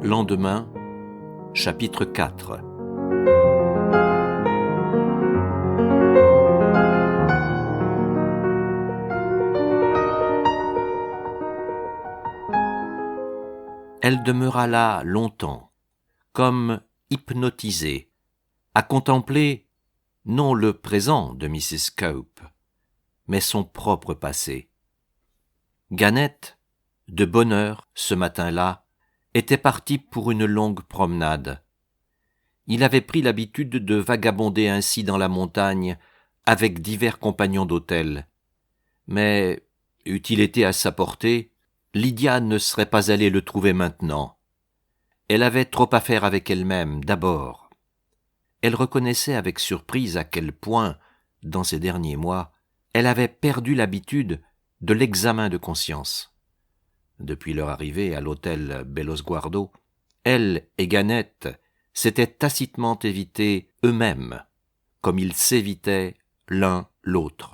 Lendemain, chapitre 4. Elle demeura là longtemps, comme hypnotisée, à contempler non le présent de Mrs. Cope, mais son propre passé. Gannett, de bonne heure, ce matin-là, était parti pour une longue promenade. Il avait pris l'habitude de vagabonder ainsi dans la montagne avec divers compagnons d'hôtel. Mais, eût-il été à sa portée, Lydia ne serait pas allée le trouver maintenant. Elle avait trop à faire avec elle-même, d'abord. Elle reconnaissait avec surprise à quel point, dans ces derniers mois, elle avait perdu l'habitude de l'examen de conscience. Depuis leur arrivée à l'hôtel Bellosguardo, elle et Gannett s'étaient tacitement évités eux-mêmes, comme ils s'évitaient l'un l'autre.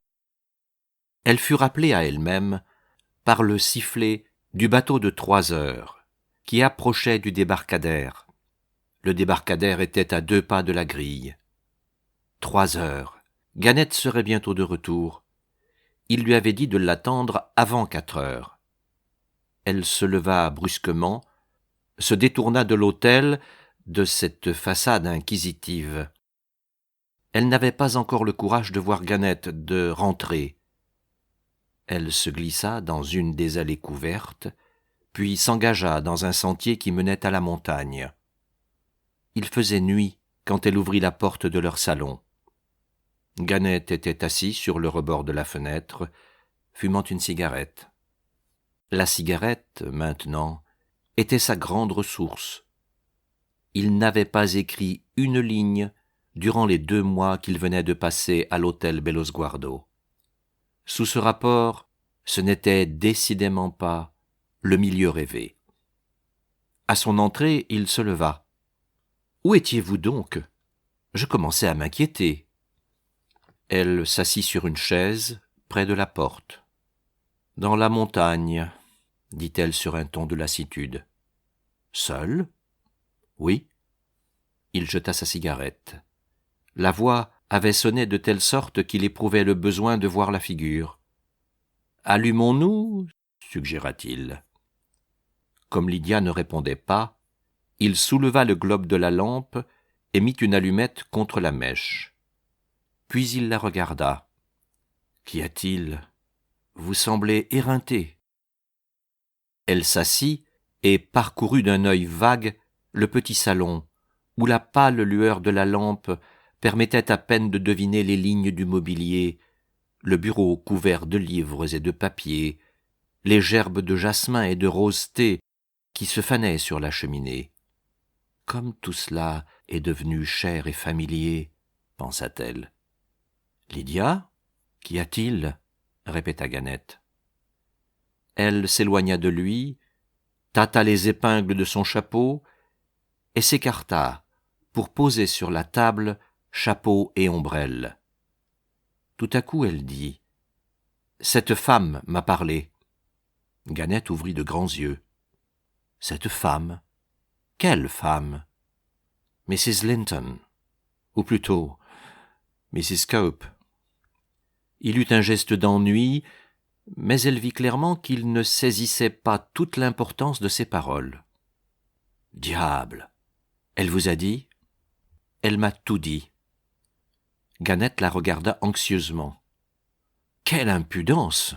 Elle fut rappelée à elle-même par le sifflet du bateau de 3 heures, qui approchait du débarcadère. Le débarcadère était à 2 pas de la grille. 3 heures. Gannett serait bientôt de retour. Il lui avait dit de l'attendre avant 4 heures. Elle se leva brusquement, se détourna de l'hôtel, de cette façade inquisitive. Elle n'avait pas encore le courage de voir Gannett, de rentrer. Elle se glissa dans une des allées couvertes, puis s'engagea dans un sentier qui menait à la montagne. Il faisait nuit quand elle ouvrit la porte de leur salon. Gannett était assis sur le rebord de la fenêtre, fumant une cigarette. La cigarette, maintenant, était sa grande ressource. Il n'avait pas écrit une ligne durant les 2 mois qu'il venait de passer à l'hôtel Bellosguardo. Sous ce rapport, ce n'était décidément pas le milieu rêvé. À son entrée, il se leva. « Où étiez-vous donc ? Je commençais à m'inquiéter. » Elle s'assit sur une chaise, près de la porte. « Dans la montagne, » dit-elle sur un ton de lassitude. « Seul ? » ?»« Oui. » Il jeta sa cigarette. La voix avait sonné de telle sorte qu'il éprouvait le besoin de voir la figure. « Allumons-nous » suggéra-t-il. Comme Lydia ne répondait pas, il souleva le globe de la lampe et mit une allumette contre la mèche. Puis il la regarda. « Qu'y a-t-il ? Vous semblez éreinté. » Elle s'assit et parcourut d'un œil vague le petit salon, où la pâle lueur de la lampe permettait à peine de deviner les lignes du mobilier, le bureau couvert de livres et de papiers, les gerbes de jasmin et de rose-thé qui se fanaient sur la cheminée. « Comme tout cela est devenu cher et familier, » pensa-t-elle. « Lydia, qu'y a-t-il » répéta Gannett. Elle s'éloigna de lui, tâta les épingles de son chapeau et s'écarta pour poser sur la table chapeau et ombrelle. Tout à coup, elle dit « Cette femme m'a parlé. » Gannett ouvrit de grands yeux. « Cette femme ? Quelle femme ? » « Mrs. Linton, ou plutôt Mrs. Cope. » Il eut un geste d'ennui, mais elle vit clairement qu'il ne saisissait pas toute l'importance de ses paroles. « Diable ! Elle vous a dit ?»« Elle m'a tout dit. » Gannett la regarda anxieusement. « Quelle impudence !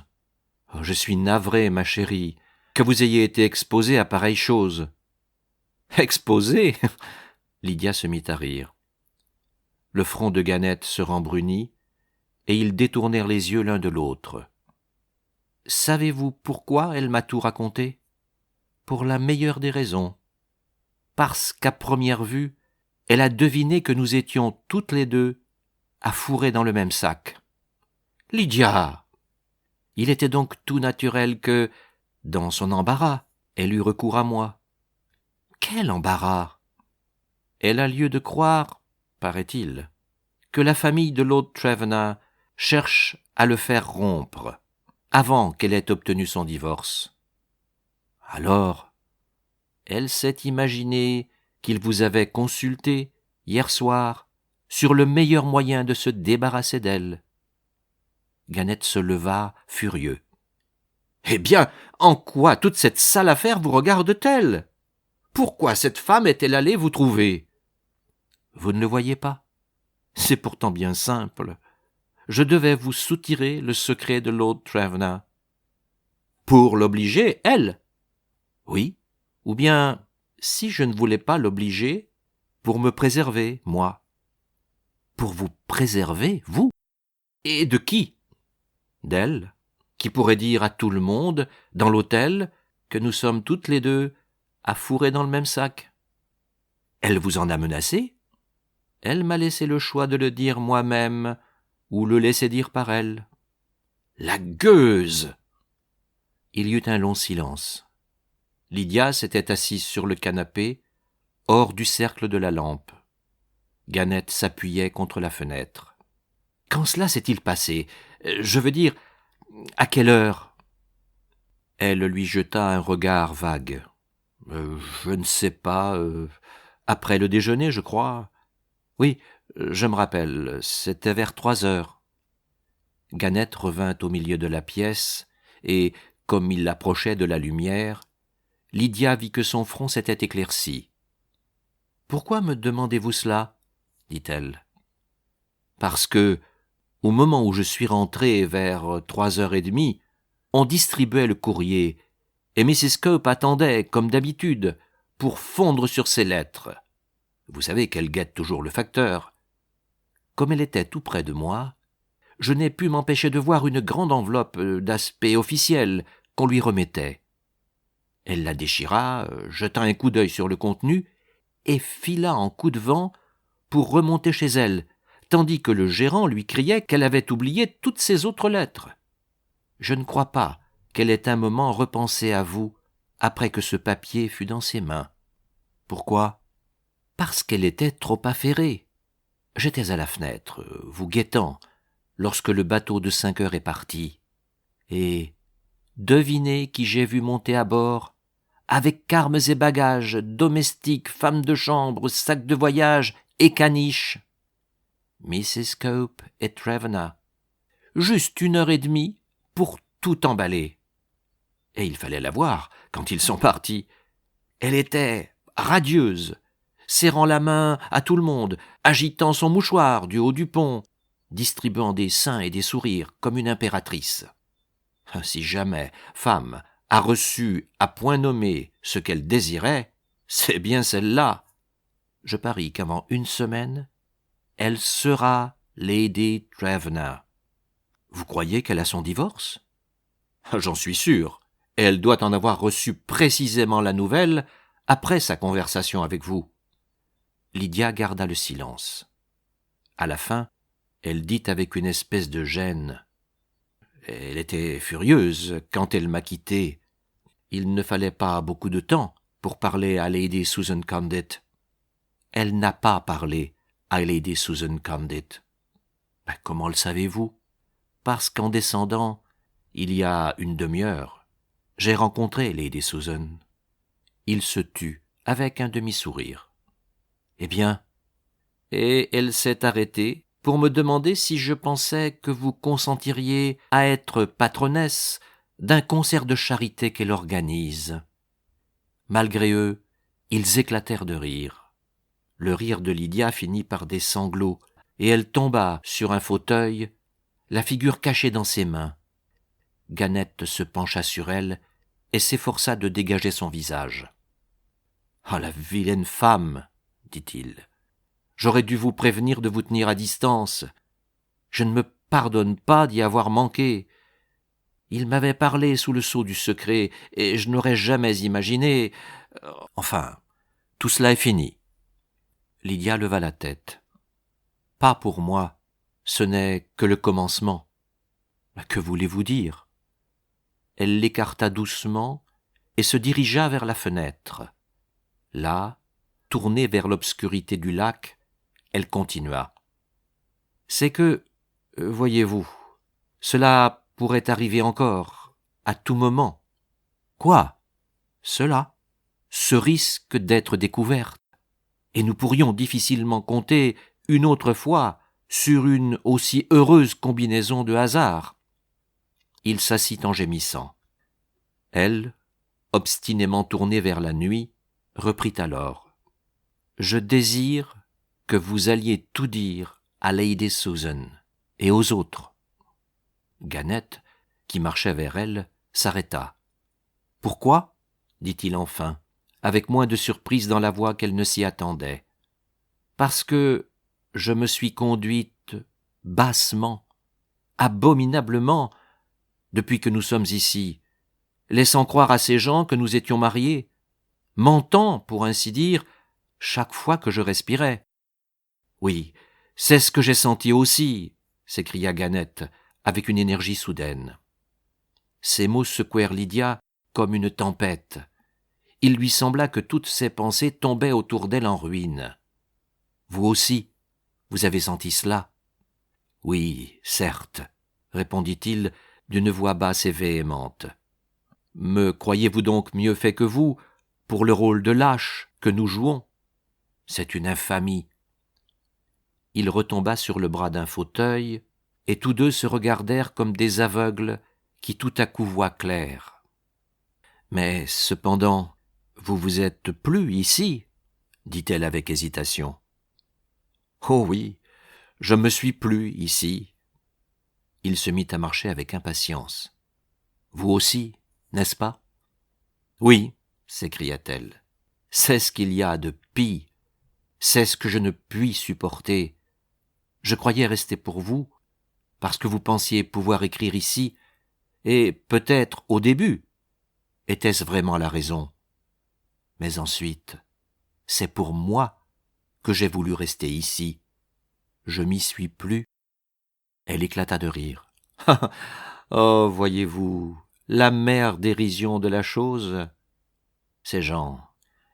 Oh, je suis navré, ma chérie, que vous ayez été exposée à pareille chose. »« Exposée ?» Lydia se mit à rire. Le front de Gannett se rembrunit, et ils détournèrent les yeux l'un de l'autre. « Savez-vous pourquoi elle m'a tout raconté ? Pour la meilleure des raisons. Parce qu'à première vue, elle a deviné que nous étions toutes les deux à fourrer dans le même sac. »« Lydia !» Il était donc tout naturel que, dans son embarras, elle eut recours à moi. « Quel embarras ! Elle a lieu de croire, paraît-il, que la famille de Lord Trevenna cherche à le faire rompre, avant qu'elle ait obtenu son divorce. Alors, elle s'est imaginé qu'il vous avait consulté, hier soir, sur le meilleur moyen de se débarrasser d'elle. » Gannett se leva, furieux. « Eh bien, en quoi toute cette sale affaire vous regarde-t-elle ? Pourquoi cette femme est-elle allée vous trouver ? » ?»« Vous ne le voyez pas ? C'est pourtant bien simple. Je devais vous soutirer le secret de Lord Trevena. »« Pour l'obliger, elle ? » ?»« Oui, ou bien, si je ne voulais pas l'obliger, pour me préserver, moi. »« Pour vous préserver, vous ? Et de qui ? » ?»« D'elle, qui pourrait dire à tout le monde, dans l'hôtel, que nous sommes toutes les deux à fourrer dans le même sac. » »« Elle vous en a menacé ? » ?»« Elle m'a laissé le choix de le dire moi-même, ou le laisser dire par elle. »« La gueuse !» Il y eut un long silence. Lydia s'était assise sur le canapé, hors du cercle de la lampe. Gannett s'appuyait contre la fenêtre. « Quand cela s'est-il passé ? Je veux dire, à quelle heure ?» Elle lui jeta un regard vague. « Je ne sais pas, après le déjeuner, je crois. Oui, je me rappelle, c'était vers 3 heures. » Gannett revint au milieu de la pièce, et, comme il approchait de la lumière, Lydia vit que son front s'était éclairci. « Pourquoi me demandez-vous cela ? » dit-elle. « Parce que, au moment où je suis rentré vers 3h30, on distribuait le courrier, et Mrs. Cope attendait, comme d'habitude, pour fondre sur ses lettres. Vous savez qu'elle guette toujours le facteur. Comme elle était tout près de moi, je n'ai pu m'empêcher de voir une grande enveloppe d'aspect officiel qu'on lui remettait. Elle la déchira, jeta un coup d'œil sur le contenu, et fila en coup de vent pour remonter chez elle, tandis que le gérant lui criait qu'elle avait oublié toutes ses autres lettres. Je ne crois pas qu'elle ait un moment repensé à vous après que ce papier fut dans ses mains. Pourquoi ? Parce qu'elle était trop affairée. J'étais à la fenêtre, vous guettant, lorsque le bateau de 5 heures est parti. Et devinez qui j'ai vu monter à bord, avec carmes et bagages, domestiques, femmes de chambre, sacs de voyage et caniches. Mrs. Cope et Trevena. Juste 1h30 pour tout emballer. Et il fallait la voir quand ils sont partis. Elle était radieuse, serrant la main à tout le monde, agitant son mouchoir du haut du pont, distribuant des seins et des sourires comme une impératrice. Si jamais femme a reçu à point nommé ce qu'elle désirait, c'est bien celle-là. Je parie qu'avant 1 semaine, elle sera Lady Trevena. Vous croyez qu'elle a son divorce ? J'en suis sûr. Elle doit en avoir reçu précisément la nouvelle après sa conversation avec vous. Lydia garda le silence. À la fin, elle dit avec une espèce de gêne. Elle était furieuse quand elle m'a quitté. Il ne fallait pas beaucoup de temps pour parler à Lady Susan Condit. Elle n'a pas parlé à Lady Susan Condit. Comment le savez-vous ? Parce qu'en descendant, il y a 1 demi-heure, j'ai rencontré Lady Susan. Il se tut avec un demi-sourire. Eh bien, et elle s'est arrêtée pour me demander si je pensais que vous consentiriez à être patronnesse d'un concert de charité qu'elle organise. Malgré eux, ils éclatèrent de rire. Le rire de Lydia finit par des sanglots, et elle tomba sur un fauteuil, la figure cachée dans ses mains. Gannett se pencha sur elle et s'efforça de dégager son visage. « Ah, la vilaine femme !» dit-il. « J'aurais dû vous prévenir de vous tenir à distance. Je ne me pardonne pas d'y avoir manqué. Il m'avait parlé sous le sceau du secret, et je n'aurais jamais imaginé... Enfin, tout cela est fini. » Lydia leva la tête. « Pas pour moi, ce n'est que le commencement. » « Que voulez-vous dire ?» Elle l'écarta doucement et se dirigea vers la fenêtre. Là, tournée vers l'obscurité du lac, elle continua. « C'est que, voyez-vous, cela pourrait arriver encore, à tout moment. »« Quoi ? Cela ? ce risque d'être découverte, et nous pourrions difficilement compter une autre fois sur une aussi heureuse combinaison de hasards. Il s'assit en gémissant. Elle, obstinément tournée vers la nuit, reprit alors. « Je désire que vous alliez tout dire à Lady Susan et aux autres. » Gannett, qui marchait vers elle, s'arrêta. « Pourquoi ?» dit-il enfin, avec moins de surprise dans la voix qu'elle ne s'y attendait. « Parce que je me suis conduite bassement, abominablement, depuis que nous sommes ici, laissant croire à ces gens que nous étions mariés, mentant, pour ainsi dire, chaque fois que je respirais. »« Oui, c'est ce que j'ai senti aussi, » s'écria Gannett, avec une énergie soudaine. Ces mots secouèrent Lydia comme une tempête. Il lui sembla que toutes ses pensées tombaient autour d'elle en ruine. « Vous aussi, vous avez senti cela ?»« Oui, certes, » répondit-il d'une voix basse et véhémente. « Me croyez-vous donc mieux fait que vous pour le rôle de lâche que nous jouons ? C'est une infamie. » Il retomba sur le bras d'un fauteuil, et tous deux se regardèrent comme des aveugles qui tout à coup voient clair. « Mais cependant, vous vous êtes plu ici ?» dit-elle avec hésitation. « Oh oui, je me suis plu ici. » Il se mit à marcher avec impatience. « Vous aussi, n'est-ce pas ?»« Oui, » s'écria-t-elle. « C'est ce qu'il y a de pis. C'est ce que je ne puis supporter. Je croyais rester pour vous, parce que vous pensiez pouvoir écrire ici, et peut-être au début. Était-ce vraiment la raison ? Mais ensuite, c'est pour moi que j'ai voulu rester ici. Je m'y suis plu. » Elle éclata de rire. « Oh, voyez-vous, l'amère dérision de la chose. Ces gens,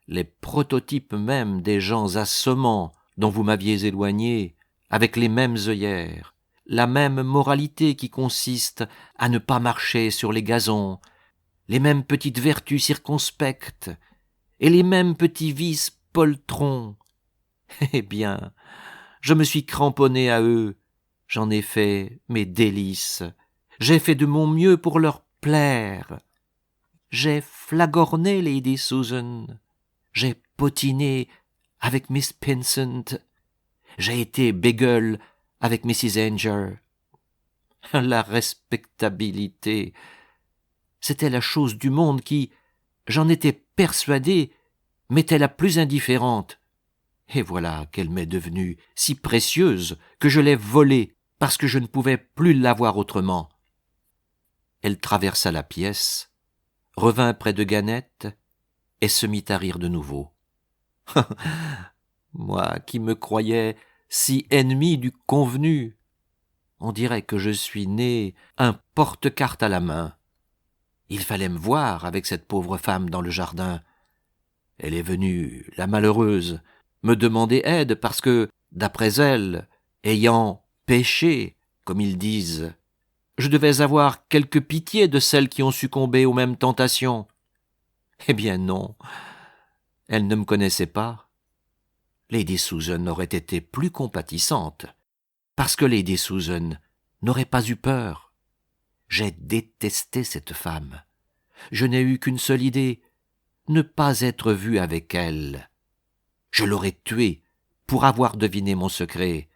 les prototypes même des gens assommants dont vous m'aviez éloigné, avec les mêmes œillères, la même moralité qui consiste à ne pas marcher sur les gazons, les mêmes petites vertus circonspectes, et les mêmes petits vices poltrons. Eh bien, je me suis cramponné à eux, j'en ai fait mes délices, j'ai fait de mon mieux pour leur plaire. J'ai flagorné Lady Susan, j'ai potiné avec Miss Pinsent, j'ai été bégueule avec Mrs. Ainger. La respectabilité, c'était la chose du monde qui, j'en étais persuadé, m'était la plus indifférente. Et voilà qu'elle m'est devenue si précieuse que je l'ai volée parce que je ne pouvais plus l'avoir autrement. Elle traversa la pièce, revint près de Gannett et se mit à rire de nouveau. Moi qui me croyais si ennemi du convenu, on dirait que je suis né un porte-carte à la main. Il fallait me voir avec cette pauvre femme dans le jardin. Elle est venue, la malheureuse, me demander aide parce que, d'après elle, ayant péché, comme ils disent, je devais avoir quelque pitié de celles qui ont succombé aux mêmes tentations. Eh bien non, elle ne me connaissait pas. Lady Susan aurait été plus compatissante, parce que Lady Susan n'aurait pas eu peur. J'ai détesté cette femme. Je n'ai eu qu'une seule idée, ne pas être vu avec elle. Je l'aurais tuée pour avoir deviné mon secret.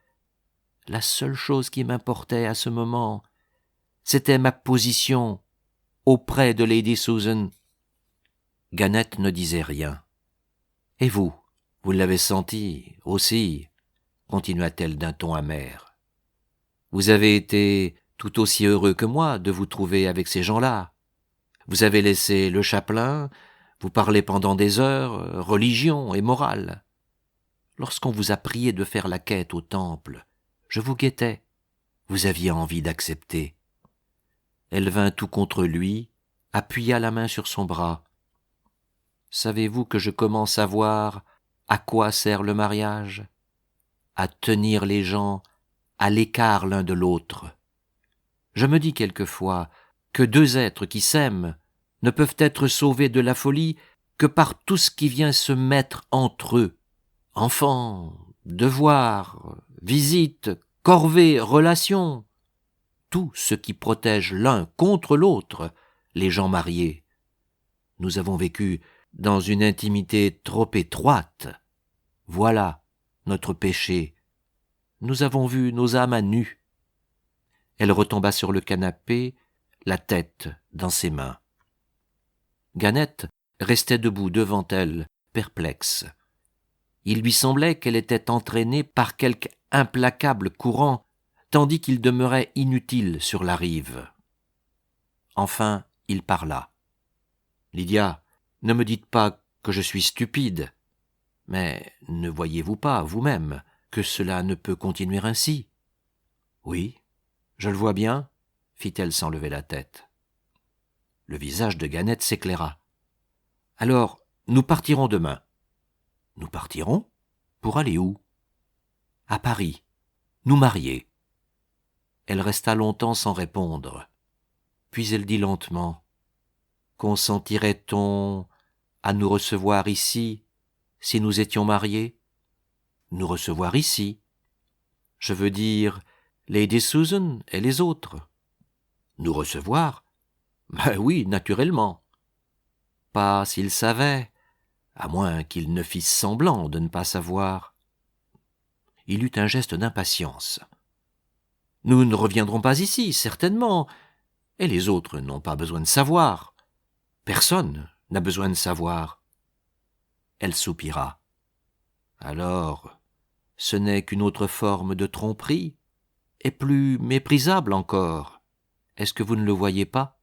La seule chose qui m'importait à ce moment, c'était ma position auprès de Lady Susan. Gannett ne disait rien. « Et vous, vous l'avez senti aussi ?» continua-t-elle d'un ton amer. « Vous avez été tout aussi heureux que moi de vous trouver avec ces gens-là. Vous avez laissé le chapelain, vous parlez pendant des heures, religion et morale. Lorsqu'on vous a prié de faire la quête au temple, je vous guettais. Vous aviez envie d'accepter. » Elle vint tout contre lui, appuya la main sur son bras. « Savez-vous que je commence à voir à quoi sert le mariage ? À tenir les gens à l'écart l'un de l'autre. Je me dis quelquefois que deux êtres qui s'aiment ne peuvent être sauvés de la folie que par tout ce qui vient se mettre entre eux. Enfants, devoirs, visites, corvées, relations. Tout ce qui protège l'un contre l'autre, les gens mariés. Nous avons vécu dans une intimité trop étroite. Voilà notre péché. Nous avons vu nos âmes à nu. Elle retomba sur le canapé, la tête dans ses mains. Ganette restait debout devant elle, perplexe. Il lui semblait qu'elle était entraînée par quelque implacable courant, tandis qu'il demeurait inutile sur la rive. Enfin, il parla. « Lydia, ne me dites pas que je suis stupide, mais ne voyez-vous pas, vous-même, que cela ne peut continuer ainsi ?»« Oui, je le vois bien, » fit-elle sans lever la tête. Le visage de Ganette s'éclaira. « Alors, nous partirons demain. »« Nous partirons ? Pour aller où ? » ?»« À Paris. Nous marier. » Elle resta longtemps sans répondre. Puis elle dit lentement : « Consentirait-on à nous recevoir ici si nous étions mariés ? » ?»« Nous recevoir ici. Je veux dire, Lady Susan et les autres. »« Nous recevoir ? Ben oui, naturellement. » Pas s'ils savaient, à moins qu'ils ne fissent semblant de ne pas savoir. Il eut un geste d'impatience. « Nous ne reviendrons pas ici, certainement, et les autres n'ont pas besoin de savoir. Personne n'a besoin de savoir. » Elle soupira. « Alors, ce n'est qu'une autre forme de tromperie, et plus méprisable encore. Est-ce que vous ne le voyez pas ?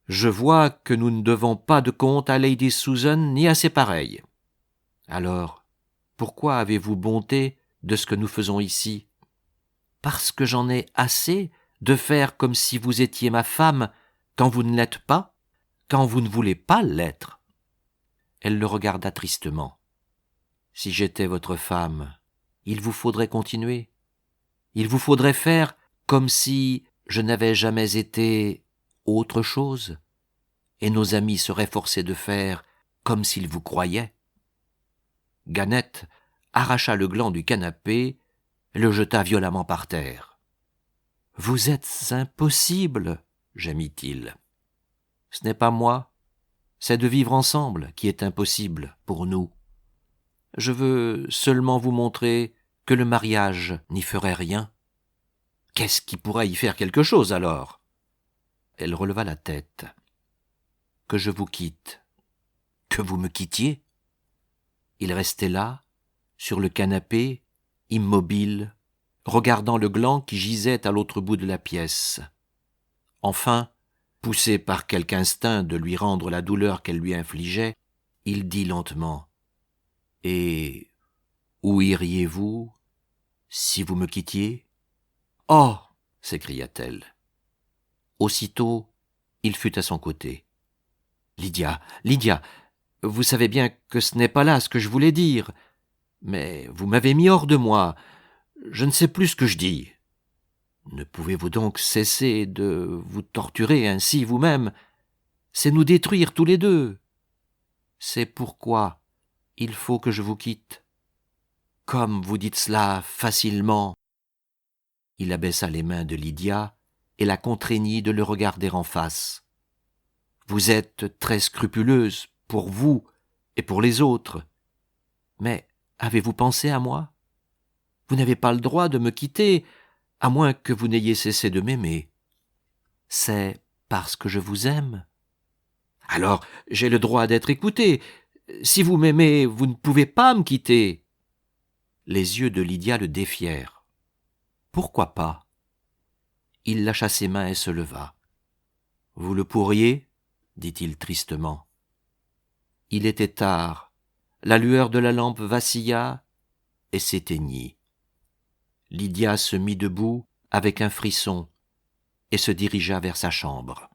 Je vois que nous ne devons pas de compte à Lady Susan ni à ses pareils. Alors, pourquoi avez-vous bonté de ce que nous faisons ici ? Parce que j'en ai assez de faire comme si vous étiez ma femme quand vous ne l'êtes pas, quand vous ne voulez pas l'être. » Elle le regarda tristement. « Si j'étais votre femme, il vous faudrait continuer. Il vous faudrait faire comme si je n'avais jamais été autre chose, et nos amis seraient forcés de faire comme s'ils vous croyaient. » Ganette arracha le gland du canapé et le jeta violemment par terre. « Vous êtes impossible, » gémit-il. « Ce n'est pas moi, c'est de vivre ensemble qui est impossible pour nous. Je veux seulement vous montrer que le mariage n'y ferait rien. » « Qu'est-ce qui pourrait y faire quelque chose alors ?» Elle releva la tête. « Que je vous quitte. »« Que vous me quittiez ?» Il restait là, sur le canapé, immobile, regardant le gland qui gisait à l'autre bout de la pièce. Enfin, poussé par quelque instinct de lui rendre la douleur qu'elle lui infligeait, il dit lentement : « Et où iriez-vous si vous me quittiez ? » « Oh !» s'écria-t-elle. Aussitôt, il fut à son côté. « Lydia, Lydia, vous savez bien que ce n'est pas là ce que je voulais dire. Mais vous m'avez mis hors de moi. Je ne sais plus ce que je dis. Ne pouvez-vous donc cesser de vous torturer ainsi vous-même ? C'est nous détruire tous les deux. C'est pourquoi il faut que je vous quitte. Comme vous dites cela facilement. » Il abaissa les mains de Lydia et la contraignit de le regarder en face. « Vous êtes très scrupuleuse pour vous et pour les autres. Mais avez-vous pensé à moi ? Vous n'avez pas le droit de me quitter, à moins que vous n'ayez cessé de m'aimer. C'est parce que je vous aime. Alors j'ai le droit d'être écouté. Si vous m'aimez, vous ne pouvez pas me quitter. » Les yeux de Lydia le défièrent. « Pourquoi pas ?» Il lâcha ses mains et se leva. « Vous le pourriez ?» dit-il tristement. Il était tard. La lueur de la lampe vacilla et s'éteignit. Lydia se mit debout avec un frisson et se dirigea vers sa chambre.